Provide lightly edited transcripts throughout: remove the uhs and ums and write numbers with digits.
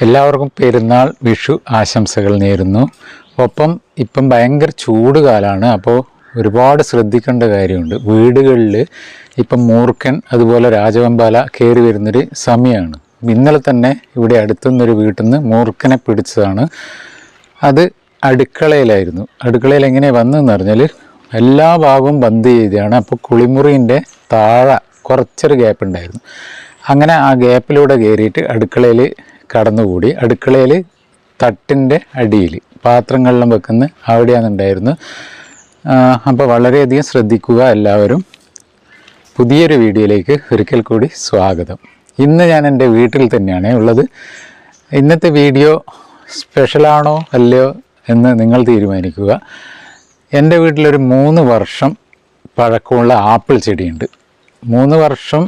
എല്ലാവർക്കും പെരുന്നാൾ വിഷു ആശംസകൾ നേരുന്നു. ഒപ്പം ഇപ്പം ഭയങ്കര ചൂട് കാലമാണ്. അപ്പോൾ ഒരുപാട് ശ്രദ്ധിക്കേണ്ട കാര്യമുണ്ട്. വീടുകളിൽ ഇപ്പം മൂർഖൻ അതുപോലെ രാജവെമ്പാല കയറി വരുന്നൊരു സമയമാണ്. ഇന്നലെ തന്നെ ഇവിടെ അടുത്തുനിന്നൊരു വീട്ടിൽ നിന്ന് മൂർഖനെ പിടിച്ചതാണ്. അത് അടുക്കളയിലായിരുന്നു. അടുക്കളയിൽ എങ്ങനെയാണ് വന്നതെന്ന് പറഞ്ഞാൽ എല്ലാ ഭാഗവും ബന്ദ് ചെയ്തതാണ്. അപ്പോൾ കുളിമുറിൻ്റെ താഴെ കുറച്ചൊരു ഗ്യാപ്പ് ഉണ്ടായിരുന്നു. അങ്ങനെ ആ ഗ്യാപ്പിലൂടെ കയറിയിട്ട് അടുക്കളയിൽ കടന്നുകൂടി. അടുക്കളയിൽ തട്ടിൻ്റെ അടിയിൽ പാത്രങ്ങളിലും വെക്കുന്ന അവിടെയാണ് ഉണ്ടായിരുന്നു. അപ്പോൾ വളരെയധികം ശ്രദ്ധിക്കുക എല്ലാവരും. പുതിയൊരു വീഡിയോയിലേക്ക് ഒരിക്കൽ കൂടി സ്വാഗതം. ഇന്ന് ഞാൻ എൻ്റെ വീട്ടിൽ തന്നെയാണ് ഉള്ളത്. ഇന്നത്തെ വീഡിയോ സ്പെഷ്യലാണോ അല്ലയോ എന്ന് നിങ്ങൾ തീരുമാനിക്കുക. എൻ്റെ വീട്ടിലൊരു 3 വർഷം പഴക്കമുള്ള ആപ്പിൾ ചെടിയുണ്ട്. 3 വർഷം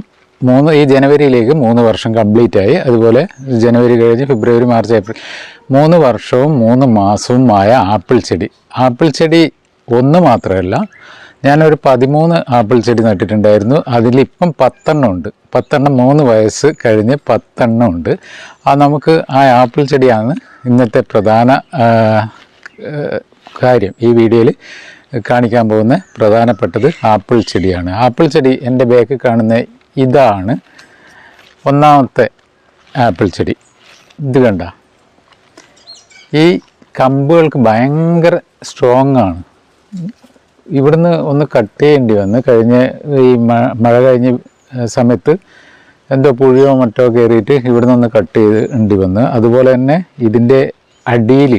ഈ ജനുവരിയിലേക്ക് 3 വർഷം കംപ്ലീറ്റ് ആയി. അതുപോലെ ജനുവരി കഴിഞ്ഞ് ഫെബ്രുവരി മാർച്ച് ഏപ്രിൽ 3 വർഷവും 3 മാസവും ആയ ആപ്പിൾ ചെടി ഒന്ന് മാത്രമല്ല, ഞാനൊരു 13 ആപ്പിൾ ചെടി നട്ടിട്ടുണ്ടായിരുന്നു. അതിലിപ്പം 10 ഉണ്ട്. 10 3 വയസ്സ് കഴിഞ്ഞ് 10 ഉണ്ട്. നമുക്ക് ആ ആപ്പിൾ ചെടിയാണ് ഇന്നത്തെ പ്രധാന കാര്യം. ഈ വീഡിയോയിൽ കാണിക്കാൻ പോകുന്ന പ്രധാനപ്പെട്ടത് ആപ്പിൾ ചെടിയാണ്. ആപ്പിൾ ചെടി എൻ്റെ ബാക്കിൽ കാണുന്ന ഇതാണ് ഒന്നാമത്തെ ആപ്പിൾ ചെടി. ഇത് കണ്ട, ഈ കമ്പുകൾക്ക് ഭയങ്കര സ്ട്രോങ് ആണ്. ഇവിടുന്ന് ഒന്ന് കട്ട് ചെയ്യേണ്ടി വന്ന് ഈ മഴ കഴിഞ്ഞ സമയത്ത് എന്തോ പുഴിയോ മറ്റോ കയറിയിട്ട് ഇവിടുന്ന് ഒന്ന് കട്ട് ചെയ്യേണ്ടി വന്ന്. അതുപോലെ തന്നെ ഇതിൻ്റെ അടിയിൽ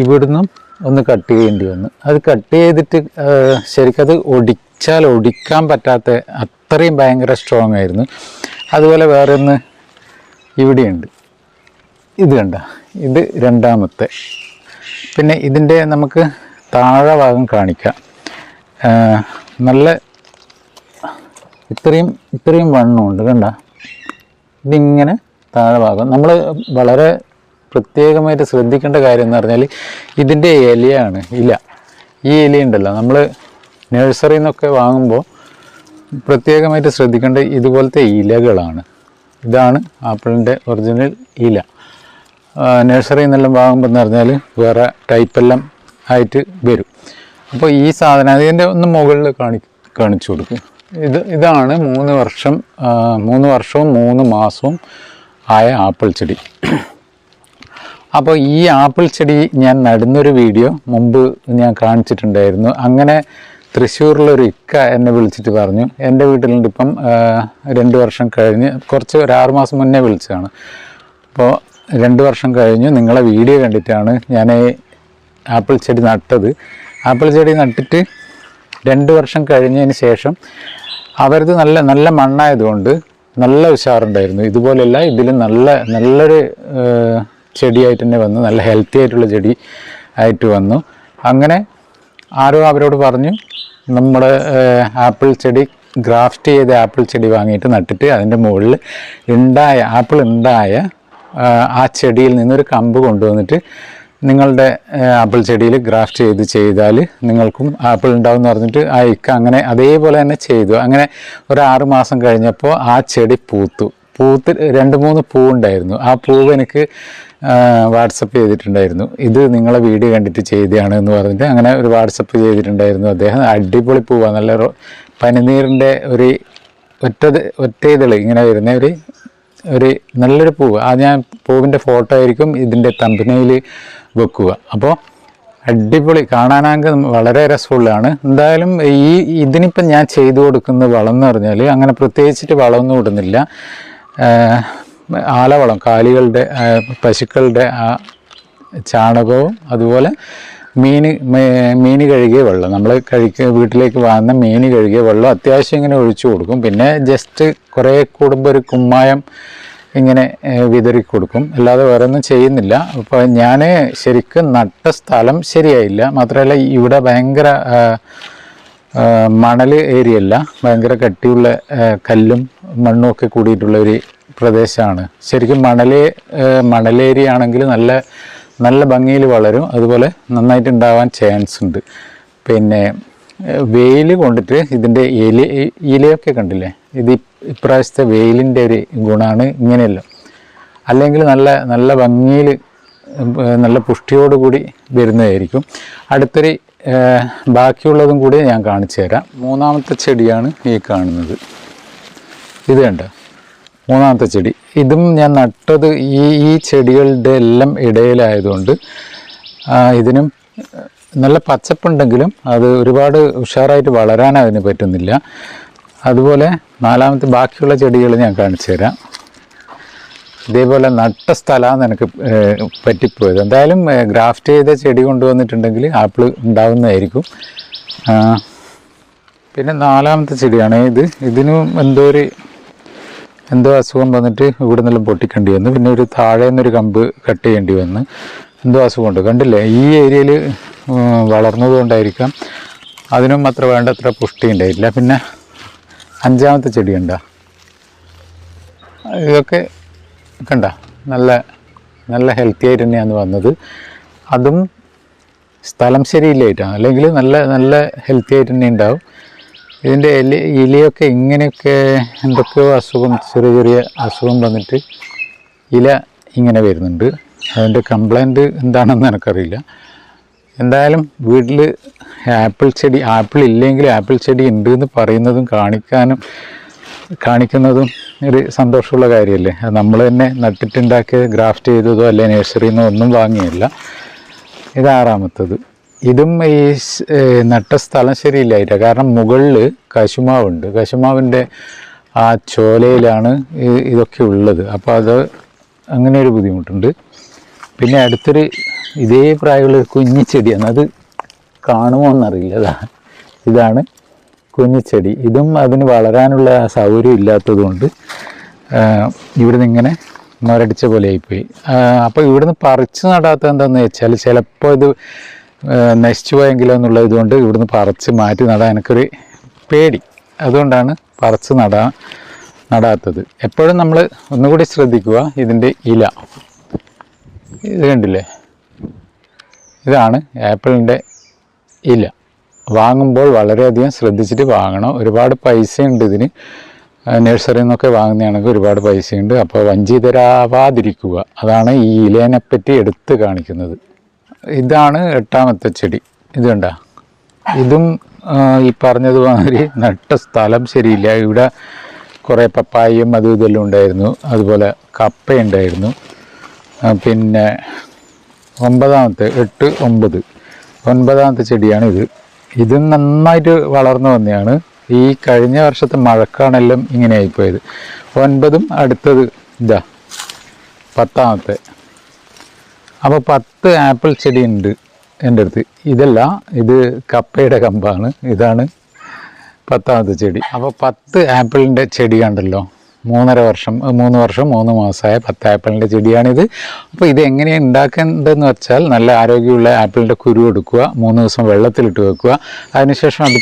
ഇവിടുന്നും ഒന്ന് കട്ട് ചെയ്യേണ്ടി വന്നു. അത് കട്ട് ചെയ്തിട്ട് ശരിക്കത് ഒടിക്കാൻ പറ്റാത്ത അത്രയും ഭയങ്കര സ്ട്രോങ് ആയിരുന്നു. അതുപോലെ വേറെ ഒന്ന് ഇവിടെയുണ്ട്. ഇത് കണ്ട, ഇത് രണ്ടാമത്തെ. പിന്നെ ഇതിൻ്റെ നമുക്ക് താഴെ ഭാഗം കാണിക്കാം. നല്ല ഇത്രയും വണ്ണമുണ്ട്. കണ്ട, ഇതിങ്ങനെ താഴെ ഭാഗം നമ്മൾ വളരെ പ്രത്യേകമായിട്ട് ശ്രദ്ധിക്കേണ്ട കാര്യം എന്ന് പറഞ്ഞാൽ ഇതിൻ്റെ ഇലയാണ്. ഈ ഇലയുണ്ടല്ലോ, നമ്മൾ നഴ്സറിയിൽ നിന്നൊക്കെ വാങ്ങുമ്പോൾ പ്രത്യേകമായിട്ട് ശ്രദ്ധിക്കേണ്ട ഇതുപോലത്തെ ഇലകളാണ്. ഇതാണ് ആപ്പിളിൻ്റെ ഒറിജിനൽ ഇല. നഴ്സറിയിൽ നിന്നെല്ലാം വാങ്ങുമ്പോൾ എന്ന് പറഞ്ഞാൽ വേറെ ടൈപ്പെല്ലാം ആയിട്ട് വരും. അപ്പോൾ ഈ സാധനം അതിൻ്റെ ഒന്ന് മുകളിൽ കാണിച്ചു കൊടുക്കും. ഇതാണ് 3 വർഷവും 3 മാസവും ആയ ആപ്പിൾ ചെടി. അപ്പോൾ ഈ ആപ്പിൾ ചെടി ഞാൻ നടുന്നൊരു വീഡിയോ മുമ്പ് ഞാൻ കാണിച്ചിട്ടുണ്ടായിരുന്നു. അങ്ങനെ തൃശ്ശൂരിലൊരു ഇക്ക എന്നെ വിളിച്ചിട്ട് പറഞ്ഞു, എൻ്റെ വീട്ടിലുണ്ട് ഇപ്പം 2 വർഷം കഴിഞ്ഞ്, ഒരു 6 മാസം മുന്നേ വിളിച്ചതാണ്. അപ്പോൾ 2 വർഷം കഴിഞ്ഞു, നിങ്ങളെ വീഡിയോ കണ്ടിട്ടാണ് ഞാൻ ആപ്പിൾ ചെടി നട്ടത്. ആപ്പിൾ ചെടി നട്ടിട്ട് 2 വർഷം കഴിഞ്ഞതിന് ശേഷം അവരത് നല്ല മണ്ണായതുകൊണ്ട് നല്ല ഉഷാറുണ്ടായിരുന്നു. ഇതുപോലെയല്ല, ഇതിൽ നല്ലൊരു ചെടിയായിട്ട് തന്നെ വന്നു. നല്ല ഹെൽത്തി ആയിട്ടുള്ള ചെടി ആയിട്ട് വന്നു. അങ്ങനെ ആരോ അവരോട് പറഞ്ഞു, നമ്മുടെ ആപ്പിൾ ചെടി ഗ്രാഫ്റ്റ് ചെയ്ത ആപ്പിൾ ചെടി വാങ്ങിയിട്ട് നട്ടിട്ട് അതിൻ്റെ മുകളിൽ ആപ്പിൾ ഉണ്ടായ ആ ചെടിയിൽ നിന്നൊരു കമ്പ് കൊണ്ടുവന്നിട്ട് നിങ്ങളുടെ ആപ്പിൾ ചെടിയിൽ ഗ്രാഫ്റ്റ് ചെയ്താൽ നിങ്ങൾക്കും ആപ്പിൾ ഉണ്ടാവും എന്ന് പറഞ്ഞിട്ട് ആ ഇക്ക അങ്ങനെ അതേപോലെ തന്നെ ചെയ്തു. അങ്ങനെ ഒരു 6 മാസം കഴിഞ്ഞപ്പോൾ ആ ചെടി പൂത്ത് 2-3 പൂവുണ്ടായിരുന്നു. ആ പൂവ് എനിക്ക് വാട്സപ്പ് ചെയ്തിട്ടുണ്ടായിരുന്നു. ഇത് നിങ്ങളെ വീഡിയോ കണ്ടിട്ട് ചെയ്തതാണ് എന്ന് പറഞ്ഞിട്ട് അങ്ങനെ ഒരു വാട്സപ്പ് ചെയ്തിട്ടുണ്ടായിരുന്നു അദ്ദേഹം. അടിപൊളി പൂവാണ്. നല്ല പനിനീറിൻ്റെ ഒരു ഒറ്റ ഇങ്ങനെ വരുന്ന ഒരു നല്ലൊരു പൂവ്. ഞാൻ പൂവിൻ്റെ ഫോട്ടോ ആയിരിക്കും ഇതിൻ്റെ തമ്പനയിൽ വെക്കുക. അപ്പോൾ അടിപൊളി, കാണാനാണെങ്കിൽ വളരെ രസമുള്ളതാണ്. എന്തായാലും ഇതിനിപ്പം ഞാൻ ചെയ്തു കൊടുക്കുന്ന വളം എന്ന് പറഞ്ഞാൽ അങ്ങനെ പ്രത്യേകിച്ചിട്ട് വളമൊന്നും ഇടുന്നില്ല. ആലവളം, പശുക്കളുടെ ചാണകവും അതുപോലെ മീൻ കഴുകിയ വെള്ളം, നമ്മൾ വീട്ടിലേക്ക് വാങ്ങുന്ന മീൻ കഴുകിയ വെള്ളം അത്യാവശ്യം ഇങ്ങനെ ഒഴിച്ചു കൊടുക്കും. പിന്നെ ജസ്റ്റ് കുറേ കൂടുമ്പോൾ ഒരു കുമ്മായം ഇങ്ങനെ വിതറി കൊടുക്കും. അല്ലാതെ വേറെ ഒന്നും ചെയ്യുന്നില്ല. അപ്പോൾ ഞാൻ ശരിക്കും നട്ട സ്ഥലം ശരിയായില്ല. മാത്രമല്ല ഇവിടെ ഭയങ്കര മണൽ ഏരിയ അല്ല, ഭയങ്കര കട്ടിയുള്ള കല്ലും മണ്ണും ഒക്കെ കൂടിയിട്ടുള്ള ഒരു പ്രദേശമാണ്. ശരിക്കും മണലേരിയ ആണെങ്കിൽ നല്ല ഭംഗിയിൽ വളരും. അതുപോലെ നന്നായിട്ട് ഉണ്ടാവാൻ ചാൻസ് ഉണ്ട്. പിന്നെ വെയിൽ കൊണ്ടിട്ട് ഇതിൻ്റെ ഇലയൊക്കെ കണ്ടില്ലേ, ഇത് ഇപ്രാവശ്യത്തെ വെയിലിൻ്റെ ഒരു ഗുണമാണ് ഇങ്ങനെയല്ല. അല്ലെങ്കിൽ നല്ല നല്ല ഭംഗിയിൽ നല്ല പുഷ്ടിയോടുകൂടി വരുന്നതായിരിക്കും. അടുത്തൊരു ബാക്കിയുള്ളതും കൂടി ഞാൻ കാണിച്ചു തരാം. മൂന്നാമത്തെ ചെടിയാണ് ഈ കാണുന്നത്. ഇത് കണ്ട മൂന്നാമത്തെ ചെടി. ഇതും ഞാൻ നട്ടത് ഈ ചെടികളുടെ എല്ലാം ഇടയിലായതുകൊണ്ട് ഇതിനും നല്ല പച്ചപ്പുണ്ടെങ്കിലും അത് ഒരുപാട് ഉഷാറായിട്ട് വളരാൻ അതിന് പറ്റുന്നില്ല. അതുപോലെ നാലാമത്തെ ബാക്കിയുള്ള ചെടികൾ ഞാൻ കാണിച്ചു തരാം. ഇതേപോലെ നട്ട സ്ഥലമാണ് എനിക്ക് പറ്റിപ്പോയത്. എന്തായാലും ഗ്രാഫ്റ്റ് ചെയ്ത ചെടി കൊണ്ടുവന്നിട്ടുണ്ടെങ്കിൽ ആപ്പിൾ ഉണ്ടാവുന്നതായിരിക്കും. പിന്നെ നാലാമത്തെ ചെടിയാണ് ഇത്. ഇതിനും എന്തോ അസുഖം വന്നിട്ട് ഇവിടെ നിന്നെല്ലാം പൊട്ടിക്കേണ്ടി വന്നു. പിന്നെ ഒരു താഴെ നിന്നൊരു കമ്പ് കട്ട് ചെയ്യേണ്ടി വന്നു. എന്തോ അസുഖമുണ്ട്, കണ്ടില്ലേ? ഈ ഏരിയയിൽ വളർന്നതുകൊണ്ടായിരിക്കാം അതിനും അത്ര വേണ്ടത്ര പുഷ്ടി ഉണ്ടായിട്ടില്ല. പിന്നെ അഞ്ചാമത്തെ ചെടിയുണ്ട, ഇതൊക്കെ കണ്ട നല്ല ഹെൽത്തി ആയിട്ട് തന്നെയാണ് വന്നത്. അതും സ്ഥലം ശരിയില്ലായിട്ടാണ്, അല്ലെങ്കിൽ നല്ല ഹെൽത്തി ആയിട്ട് തന്നെ ഉണ്ടാവും. ഇതിൻ്റെ ഇലയൊക്കെ ഇങ്ങനെയൊക്കെ എന്തൊക്കെയോ അസുഖം, ചെറിയ അസുഖം വന്നിട്ട് ഇല ഇങ്ങനെ വരുന്നുണ്ട്. അതിൻ്റെ കംപ്ലൈൻറ്റ് എന്താണെന്ന് എനിക്കറിയില്ല. എന്തായാലും വീട്ടിൽ ആപ്പിൾ ഇല്ലെങ്കിൽ ആപ്പിൾ ചെടി ഉണ്ട് എന്ന് പറയുന്നതും കാണിക്കുന്നതും ഒരു സന്തോഷമുള്ള കാര്യമല്ലേ. അത് നമ്മൾ തന്നെ നട്ടിട്ടുണ്ടാക്കിയ ഗ്രാഫ്റ്റ് ചെയ്തതോ അല്ലെ നഴ്സറിയിൽ നിന്നോ ഒന്നും വാങ്ങിയില്ല. ഇത് ആറാമത്തത്. ഇതും ഈ നട്ട സ്ഥലം ശരിയില്ലായിട്ടാണ്. കാരണം മുകളിൽ കശുമാവുണ്ട്. കശുമാവിൻ്റെ ആ ചോലയിലാണ് ഇതൊക്കെ ഉള്ളത്. അപ്പോൾ അത് അങ്ങനെ ഒരു ബുദ്ധിമുട്ടുണ്ട്. പിന്നെ അടുത്തൊരു ഇതേ പ്രായമുള്ള കുഞ്ഞിച്ചെടിയാണ്. അത് കാണുമോ എന്നറിയില്ല. ഇതാണ് കുഞ്ഞിച്ചെടി. ഇതും അതിന് വളരാനുള്ള സൗകര്യം ഇല്ലാത്തതുകൊണ്ട് ഇവിടുന്ന് ഇങ്ങനെ മരടിച്ച പോലെ ആയിപ്പോയി. അപ്പോൾ ഇവിടുന്ന് പറിച്ച് നടാത്തത് എന്താണെന്ന് വെച്ചാൽ ചിലപ്പോൾ ഇത് നശിച്ചു പോയെങ്കിലോ എന്നുള്ളത് കൊണ്ട് ഇവിടുന്ന് പറിച്ച് മാറ്റി നടാൻ എനിക്കൊരു പേടി. അതുകൊണ്ടാണ് പറിച്ച് നടാത്തത്. എപ്പോഴും നമ്മൾ ഒന്നുകൂടി ശ്രദ്ധിക്കുക. ഇതിൻ്റെ ഇല ഇത് കണ്ടില്ലേ, ഇതാണ് ആപ്പിളിൻ്റെ ഇല. വാങ്ങുമ്പോൾ വളരെയധികം ശ്രദ്ധിച്ചിട്ട് വാങ്ങണം. ഒരുപാട് പൈസയുണ്ട് ഇതിന്. നഴ്സറിയിൽ നിന്നൊക്കെ വാങ്ങുന്നതാണെങ്കിൽ ഒരുപാട് പൈസയുണ്ട്. അപ്പോൾ വഞ്ചിതരാവാതിരിക്കുക. അതാണ് ഈ ഇലേനെപ്പറ്റി എടുത്ത് കാണിക്കുന്നത്. ഇതാണ് എട്ടാമത്തെ ചെടി. ഇത് കണ്ട, ഇതും ഈ പറഞ്ഞതുമാതിരി നട്ട സ്ഥലം ശരിയില്ല. ഇവിടെ കുറേ പപ്പായയും അതും ഇതെല്ലാം ഉണ്ടായിരുന്നു. അതുപോലെ കപ്പയുണ്ടായിരുന്നു. പിന്നെ ഒൻപതാമത്തെ ചെടിയാണ് ഇത്. ഇത് നന്നായിട്ട് വളർന്നു വന്നതാണ്. ഈ കഴിഞ്ഞ വർഷത്തെ മഴക്കാണെല്ലാം ഇങ്ങനെ ആയിപ്പോയത്. 9 അടുത്തത് ഇതാ 10. അപ്പോൾ 10 ആപ്പിൾ ചെടി ഉണ്ട് എൻ്റെ അടുത്ത്. ഇത് കപ്പയുടെ കമ്പാണ്. ഇതാണ് 10ാമത്തെ ചെടി. അപ്പോൾ 10 ആപ്പിളിൻ്റെ ചെടി കണ്ടല്ലോ. 3 വർഷം 3 മാസമായ 10 ആപ്പിളിൻ്റെ ചെടിയാണിത്. അപ്പോൾ ഇത് എങ്ങനെയാണ് ഉണ്ടാക്കേണ്ടതെന്ന് വെച്ചാൽ, നല്ല ആരോഗ്യമുള്ള ആപ്പിളിൻ്റെ കുരു എടുക്കുക, 3 ദിവസം വെള്ളത്തിലിട്ട് വെക്കുക. അതിനുശേഷം അത്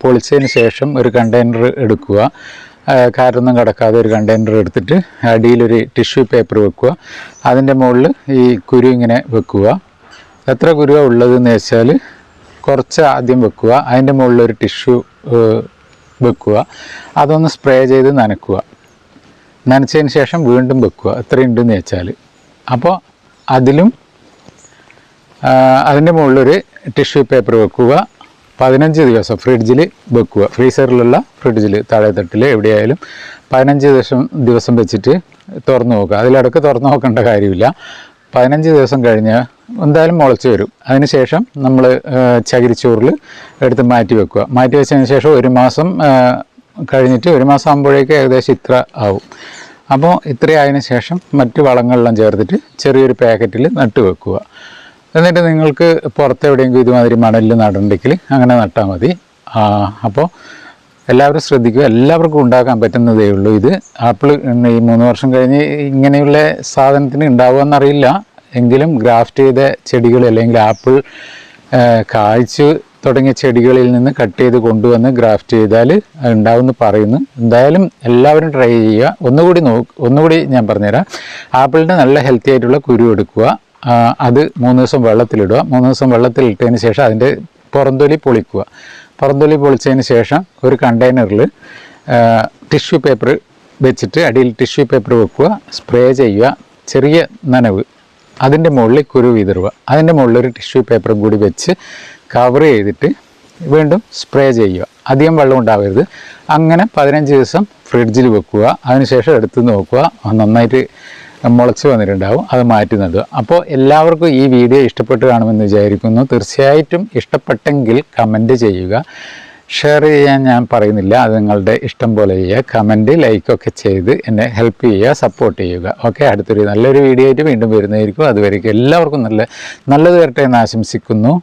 പൊളിച്ചതിന് ശേഷം ഒരു കണ്ടെയ്നർ എടുക്കുക. കാറ്റൊന്നും കിടക്കാതെ ഒരു കണ്ടെയ്നർ എടുത്തിട്ട് അടിയിലൊരു ടിഷ്യൂ പേപ്പർ വെക്കുക. അതിൻ്റെ മുകളിൽ ഈ കുരു ഇങ്ങനെ വെക്കുക. എത്ര കുരുവാണ് ഉള്ളതെന്ന് വെച്ചാൽ കുറച്ച് ആദ്യം വെക്കുക. അതിൻ്റെ മുകളിലൊരു ടിഷ്യൂ വെക്കുക. അതൊന്ന് സ്പ്രേ ചെയ്ത് നനച്ചതിന് ശേഷം വീണ്ടും വെക്കുക. എത്രയുണ്ടെന്ന് വെച്ചാൽ. അപ്പോൾ അതിൻ്റെ മുകളിലൊരു ടിഷ്യൂ പേപ്പർ വെക്കുക. 15 ദിവസം ഫ്രിഡ്ജിൽ വെക്കുക. ഫ്രീസറിലുള്ള ഫ്രിഡ്ജിൽ താഴെ തട്ടിൽ എവിടെയായാലും 15 ദിവസം വെച്ചിട്ട് തുറന്നു നോക്കുക. അതിലിടക്ക് തുറന്നു നോക്കേണ്ട കാര്യമില്ല. 15 ദിവസം കഴിഞ്ഞാൽ എന്തായാലും മുളച്ച് വരും. അതിനുശേഷം നമ്മൾ ചകിരിച്ചോറിൽ എടുത്ത് മാറ്റി വെക്കുക. മാറ്റി വെച്ചതിന് ശേഷം 1 മാസം കഴിഞ്ഞിട്ട് 1 മാസം ആകുമ്പോഴേക്കും ഏകദേശം ഇത്ര ആവും. അപ്പോൾ ഇത്രയായതിനു ശേഷം മറ്റ് വളങ്ങളെല്ലാം ചേർത്തിട്ട് ചെറിയൊരു പാക്കറ്റിൽ നട്ട് വെക്കുക. എന്നിട്ട് നിങ്ങൾക്ക് പുറത്തെവിടെയെങ്കിലും ഇതുമാതിരി മണലിൽ നടണ്ടെങ്കിൽ അങ്ങനെ നട്ടാൽ മതി. അപ്പോൾ എല്ലാവരും ശ്രദ്ധിക്കുക. എല്ലാവർക്കും ഉണ്ടാക്കാൻ പറ്റുന്നതേ ഉള്ളൂ ഇത്. ആപ്പിൾ ഈ 3 വർഷം കഴിഞ്ഞ് ഇങ്ങനെയുള്ള സാധനത്തിന് ഉണ്ടാവുമെന്നറിയില്ല. എങ്കിലും ഗ്രാഫ്റ്റ് ചെയ്ത ചെടികൾ അല്ലെങ്കിൽ ആപ്പിൾ കായ്ച്ചു തുടങ്ങിയ ചെടികളിൽ നിന്ന് കട്ട് ചെയ്ത് കൊണ്ടുവന്ന് ഗ്രാഫ്റ്റ് ചെയ്താൽ ഉണ്ടാവുമെന്ന് പറയുന്നു. എന്തായാലും എല്ലാവരും ട്രൈ ചെയ്യുക. ഒന്നുകൂടി ഞാൻ പറഞ്ഞുതരാം. ആപ്പിളിൻ്റെ നല്ല ഹെൽത്തി ആയിട്ടുള്ള കുരു എടുക്കുക. അത് 3 ദിവസം വെള്ളത്തിലിടുക. 3 ദിവസം വെള്ളത്തിലിട്ടതിന് ശേഷം അതിൻ്റെ പുറന്തൊലി പൊളിക്കുക. പുറന്തൊലി പൊളിച്ചതിന് ശേഷം ഒരു കണ്ടെയ്നറിൽ ടിഷ്യൂ പേപ്പർ വെച്ചിട്ട് അടിയിൽ ടിഷ്യൂ പേപ്പർ വെക്കുക. സ്പ്രേ ചെയ്യുക. ചെറിയ നനവ്, അതിൻ്റെ മുകളിൽ കുരു വിതറുക. അതിൻ്റെ മുകളിൽ ഒരു ടിഷ്യൂ പേപ്പറും കൂടി വെച്ച് കവർ ചെയ്തിട്ട് വീണ്ടും സ്പ്രേ ചെയ്യുക. അധികം വെള്ളം ഉണ്ടാവരുത്. അങ്ങനെ 15 ദിവസം ഫ്രിഡ്ജിൽ വെക്കുക. അതിനുശേഷം എടുത്ത് നോക്കുക, നന്നായിട്ട് മുളച്ച് വന്നിട്ടുണ്ടാവും. അത് മാറ്റി നടുക. അപ്പോൾ എല്ലാവർക്കും ഈ വീഡിയോ ഇഷ്ടപ്പെട്ട് കാണുമെന്ന് വിചാരിക്കുന്നു. തീർച്ചയായിട്ടും ഇഷ്ടപ്പെട്ടെങ്കിൽ കമൻറ്റ് ചെയ്യുക. ഷെയർ ചെയ്യാൻ ഞാൻ പറയുന്നില്ല, അത് നിങ്ങളുടെ ഇഷ്ടം പോലെ ചെയ്യുക. കമൻറ്റ്, ലൈക്കൊക്കെ ചെയ്ത് എന്നെ ഹെൽപ്പ് ചെയ്യുക, സപ്പോർട്ട് ചെയ്യുക. ഓക്കെ, അടുത്തൊരു നല്ലൊരു വീഡിയോ ആയിട്ട് വീണ്ടും വരുന്നതായിരിക്കും. അതുവരേക്കും എല്ലാവർക്കും നല്ലത് വരട്ടെ എന്ന് ആശംസിക്കുന്നു.